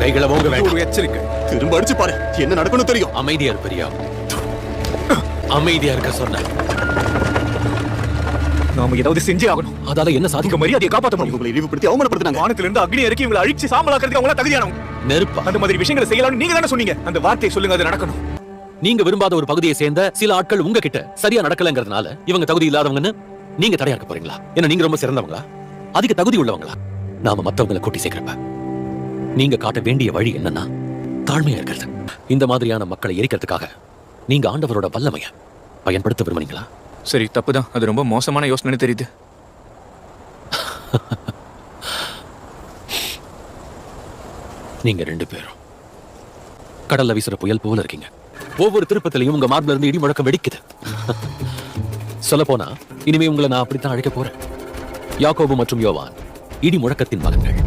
கைகளை ஓங்க வேண்டாம். ஒரு எச்சரிக்கை. திரும்ப அடிச்சு பாரு, என்ன நடக்கணும் தெரியும். அமைதியா இரு பெரியா, அமைதியா இருக்க சொன்ன. நாம ஏதாவது செஞ்சே ஆகணும். அதால என்ன சாதிக்க? உங்க மரியாதையை காப்பாற்ற முடியும். உங்களை இழிவுபடுத்தி அவமானப்படுத்தினாங்க. வானத்திலிருந்து அக்னி இறக்கி இவங்களை அழிச்சு சாம்பலாக்கிறதுக்கு அவங்கள தகுதியானவங்க. நெருப்பா? அந்த மாதிரி விஷயங்களை செய்யலாம்னு நீங்க தானே சொன்னீங்க. அந்த வார்த்தையை சொல்லுங்க, அது நடக்கணும். நீங்க விரும்பாத ஒரு பகுதியை சேர்ந்த சில ஆட்கள் உங்ககிட்ட சரியா நடக்கலங்கிறதுனால இவங்க தகுதி இல்லாதவங்கன்னு நீங்க தடையா இருக்க போறீங்களா? ஏன்னா நீங்க ரொம்ப சிறந்தவங்களா, அதிக தகுதி உள்ளவங்களா? நாம மத்தவங்களை கூட்டி சேர்க்கிறப்ப நீங்க காட்ட வேண்டிய வழி என்னன்னா தாழ்மையா இருக்கிறது. இந்த மாதிரியான மக்களை எரிக்கிறதுக்காக நீங்க ஆண்டவரோட வல்லமைய பயன்படுத்த விரும்புறீங்களா? சரி, தப்புதான். அது ரொம்ப மோசமான யோசனை தெரியுது. நீங்க 2 பேரும் கடல்ல வீசுற புயல் போல இருக்கீங்க. ஒவ்வொரு திருப்பத்திலையும் உங்க மார்பில இருந்து இடி முழக்கம் வெடிக்குது. சொல்ல போனா இனிமே உங்களை நான் அப்படித்தான் அழைக்க போறேன். யாக்கோபு மற்றும் யோவான் இடி முழக்கத்தின் மகன்கள்.